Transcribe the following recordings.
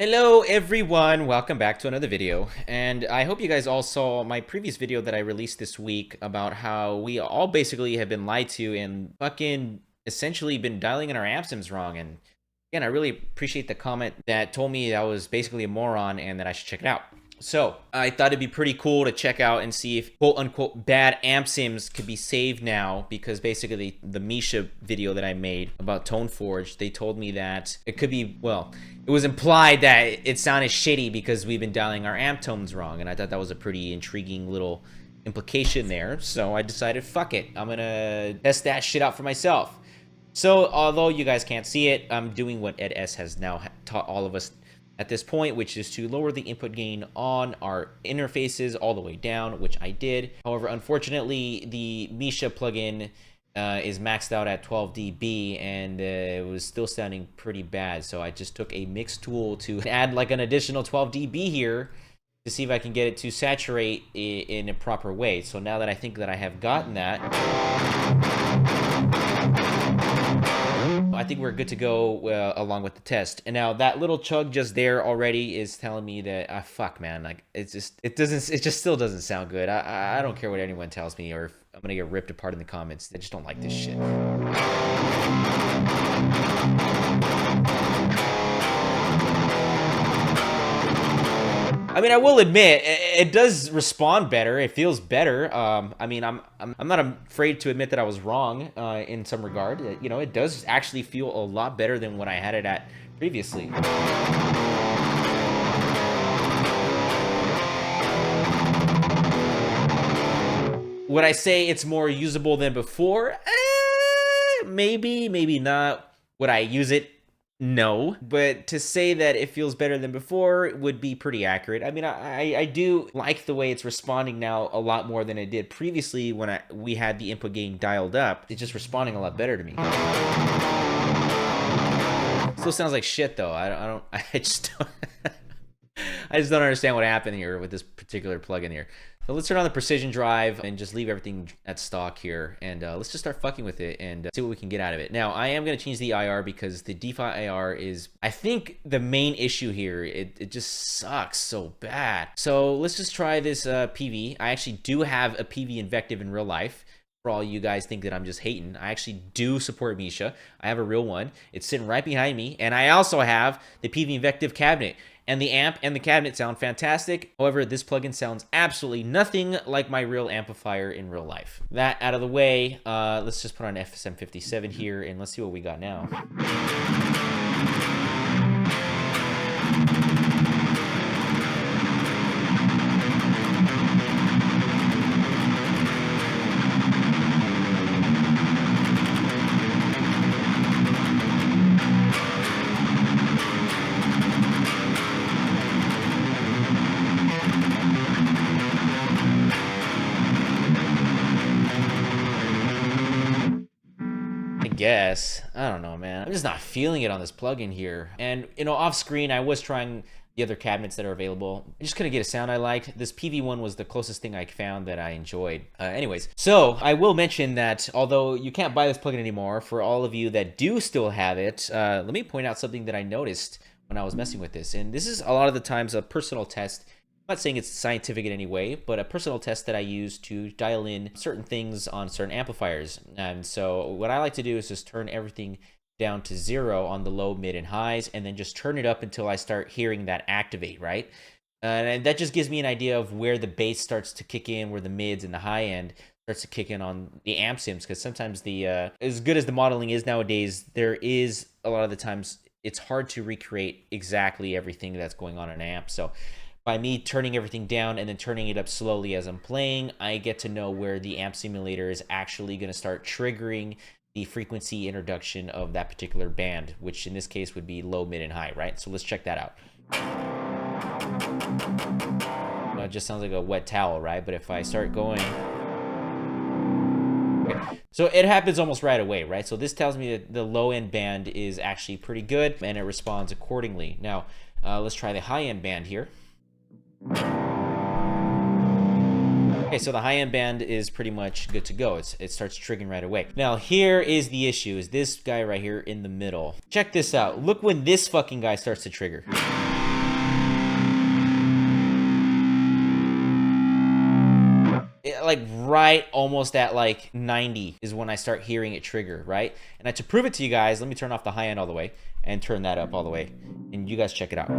Hello everyone, welcome back to another video, and I hope you guys all saw my previous video that I released this week about how we all basically have been lied to and fucking essentially been dialing in our Ampsims wrong. And again, I really appreciate the comment that told me I was basically a moron and that I should check it out. So I thought it'd be pretty cool to check out and see if quote unquote bad Ampsims could be saved now, because basically the Misha video that I made about Toneforge, they told me that it could be, well, it was implied that it sounded shitty because we've been dialing our amp tones wrong, and I thought that was a pretty intriguing little implication there. So I decided, fuck it, I'm gonna test that shit out for myself. So although you guys can't see it, I'm doing what Ed S has now taught all of us at this point, which is to lower the input gain on our interfaces all the way down, which I did. However, unfortunately, the Misha plugin is maxed out at 12 dB, and it was still sounding pretty bad. So I just took a mix tool to add like an additional 12 dB here to see if I can get it to saturate in a proper way. So now that I think that I have gotten that, I think we're good to go along with the test. And now that little chug just there already is telling me that fuck, man, like it just still doesn't sound good. I don't care what anyone tells me, or if I'm gonna get ripped apart in the comments. I just don't like this shit. I mean, I will admit, it does respond better. It feels better. I mean, I'm not afraid to admit that I was wrong in some regard. You know, it does actually feel a lot better than what I had it at previously. Would I say it's more usable than before? Maybe, maybe not. Would I use it? No, but to say that it feels better than before would be pretty accurate. I mean, I do like the way it's responding now a lot more than it did previously when we had the input gain dialed up. It's just responding a lot better to me. Still sounds like shit though. I just don't I just don't understand what happened here with this particular plugin here. So let's turn on the precision drive and just leave everything at stock here, and let's just start fucking with it and see what we can get out of it. Now, I am going to change the IR because the default IR is, I think, the main issue here. It just sucks so bad. So let's just try this PV. I actually do have a PV Invective in real life. For all you guys think that I'm just hating, I actually do support Misha. I have a real one. It's sitting right behind me, and I also have the PV Invective cabinet. And the amp and the cabinet sound fantastic. However, this plugin sounds absolutely nothing like my real amplifier in real life. That out of the way, let's just put on FSM 57 here, and let's see what we got now. Guess. I don't know, man. I'm just not feeling it on this plugin here. And, you know, off screen, I was trying the other cabinets that are available. I just couldn't get a sound I liked. This PV one was the closest thing I found that I enjoyed. Anyways, so I will mention that although you can't buy this plugin anymore, for all of you that do still have it, let me point out something that I noticed when I was messing with this. And this is a lot of the times a personal test. I'm not saying it's scientific in any way, but a personal test that I use to dial in certain things on certain amplifiers. And so what I like to do is just turn everything down to 0 on the low, mid, and highs, and then just turn it up until I start hearing that activate, right? And that just gives me an idea of where the bass starts to kick in, where the mids and the high end starts to kick in on the Ampsims, because sometimes as good as the modeling is nowadays, there is a lot of the times it's hard to recreate exactly everything that's going on in an amp. So by me turning everything down and then turning it up slowly as I'm playing, I get to know where the amp simulator is actually going to start triggering the frequency introduction of that particular band, which in this case would be low, mid, and high, right? So let's check that out. Well, it just sounds like a wet towel, right? But if I start going... Okay. So it happens almost right away, right? So this tells me that the low-end band is actually pretty good, and it responds accordingly. Now, let's try the high-end band here. Okay, so the high-end band is pretty much good to go. It starts triggering right away. Now, here is the issue, is this guy right here in the middle. Check this out. Look when this fucking guy starts to trigger. like right almost at like 90 is when I start hearing it trigger, right? And to prove it to you guys, let me turn off the high end all the way and turn that up all the way. And you guys check it out.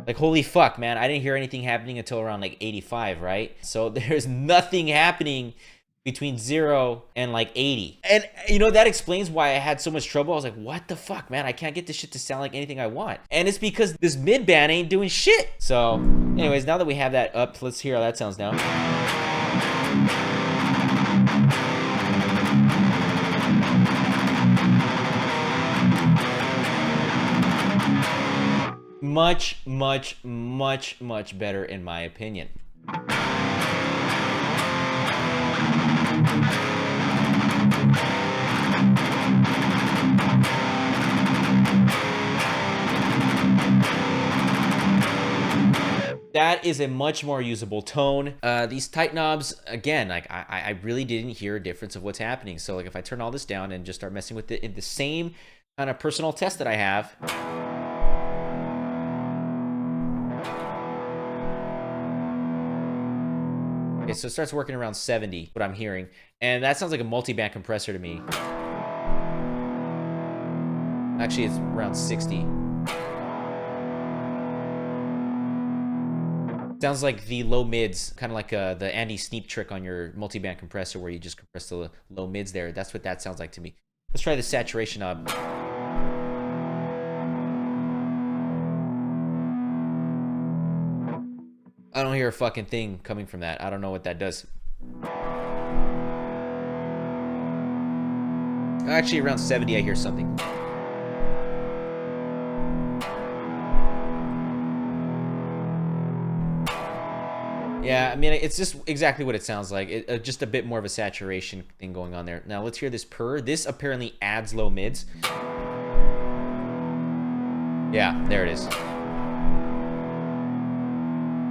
Like, holy fuck, man, I didn't hear anything happening until around like 85, right? So there's nothing happening between 0 and like 80. And you know, that explains why I had so much trouble. I was like, what the fuck, man? I can't get this shit to sound like anything I want. And it's because this mid band ain't doing shit. So anyways, now that we have that up, let's hear how that sounds now. Much, much, much, much better in my opinion. That is a much more usable tone. These tight knobs, again, like I really didn't hear a difference of what's happening. So like if I turn all this down and just start messing with it in the same kind of personal test that I have. Okay, so it starts working around 70, what I'm hearing. And that sounds like a multi-band compressor to me. Actually, it's around 60. Sounds like the low mids, kind of like the Andy Sneap trick on your multi-band compressor where you just compress the low mids there. That's what that sounds like to me. Let's try the saturation knob. I don't hear a fucking thing coming from that. I don't know what that does. Actually, around 70, I hear something. Yeah, I mean, it's just exactly what it sounds like. Just a bit more of a saturation thing going on there. Now, let's hear this purr. This apparently adds low mids. Yeah, there it is.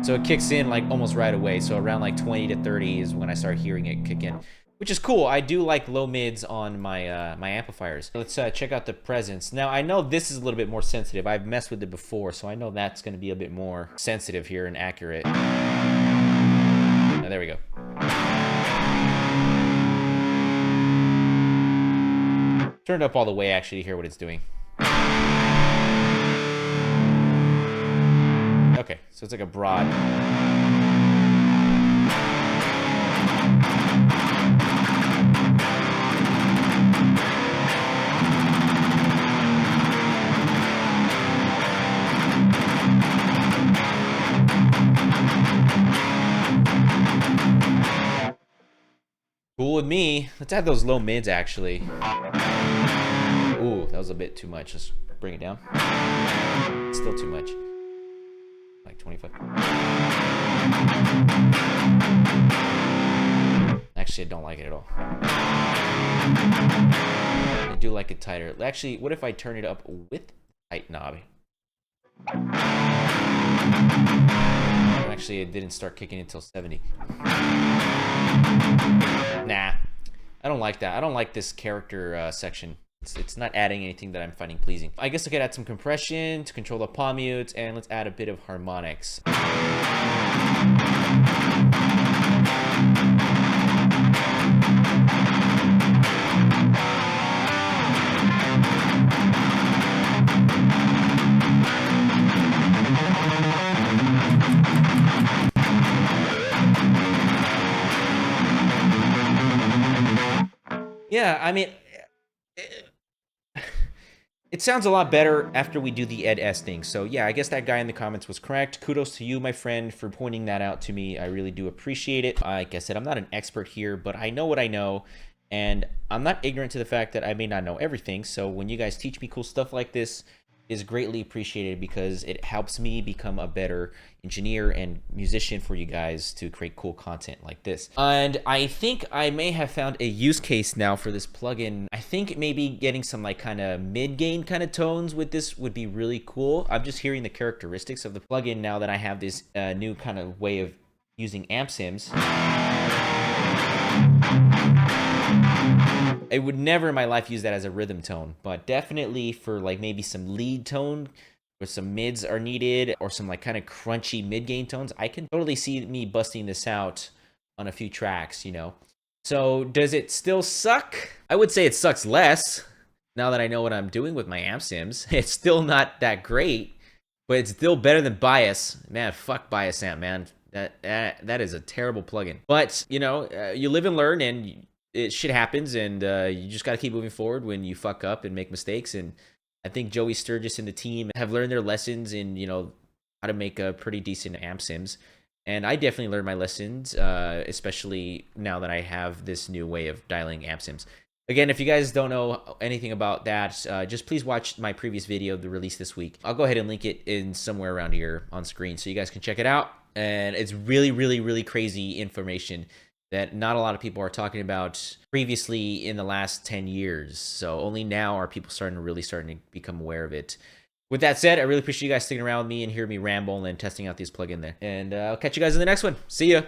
So it kicks in like almost right away. So around like 20 to 30 is when I start hearing it kick in, which is cool. I do like low mids on my my amplifiers. Let's check out the presence. Now I know this is a little bit more sensitive. I've messed with it before, so I know that's going to be a bit more sensitive here and accurate. Now, there we go. Turn it up all the way actually to hear what it's doing. Okay, so it's like a broad. Cool with me. Let's add those low mids actually. Ooh, that was a bit too much. Let's bring it down. It's still too much. Like 25. Actually, I don't like it at all. I do like it tighter. Actually, what if I turn it up with tight knob? Actually, it didn't start kicking until 70. Nah, I don't like that. I don't like this character section. It's not adding anything that I'm finding pleasing. I guess I could add some compression to control the palm mutes, and let's add a bit of harmonics. Yeah, I mean, it sounds a lot better after we do the Ed-S thing. So yeah, I guess that guy in the comments was correct. Kudos to you, my friend, for pointing that out to me. I really do appreciate it. Like I said, I'm not an expert here, but I know what I know. And I'm not ignorant to the fact that I may not know everything. So when you guys teach me cool stuff like this, is greatly appreciated because it helps me become a better engineer and musician for you guys to create cool content like this. And I think I may have found a use case now for this plugin. I think maybe getting some like kind of mid-gain kind of tones with this would be really cool. I'm just hearing the characteristics of the plugin now that I have this new kind of way of using Ampsims. I would never in my life use that as a rhythm tone, but definitely for like maybe some lead tone where some mids are needed or some like kind of crunchy mid gain tones, I can totally see me busting this out on a few tracks, you know. So does it still suck? I would say it sucks less now that I know what I'm doing with my Ampsims. It's still not that great, but it's still better than Bias. Man, fuck Bias Amp, man. That is a terrible plugin. But, you know, you live and learn, and shit happens, and you just got to keep moving forward when you fuck up and make mistakes. And I think Joey Sturgis and the team have learned their lessons in, you know, how to make a pretty decent Ampsims. And I definitely learned my lessons, especially now that I have this new way of dialing Ampsims. Again, if you guys don't know anything about that, just please watch my previous video, the release this week. I'll go ahead and link it in somewhere around here on screen so you guys can check it out. And it's really, really, really crazy information that not a lot of people are talking about previously in the last 10 years. So only now are people starting to become aware of it. With that said, I really appreciate you guys sticking around with me and hearing me ramble and testing out these plugins there. And I'll catch you guys in the next one. See ya.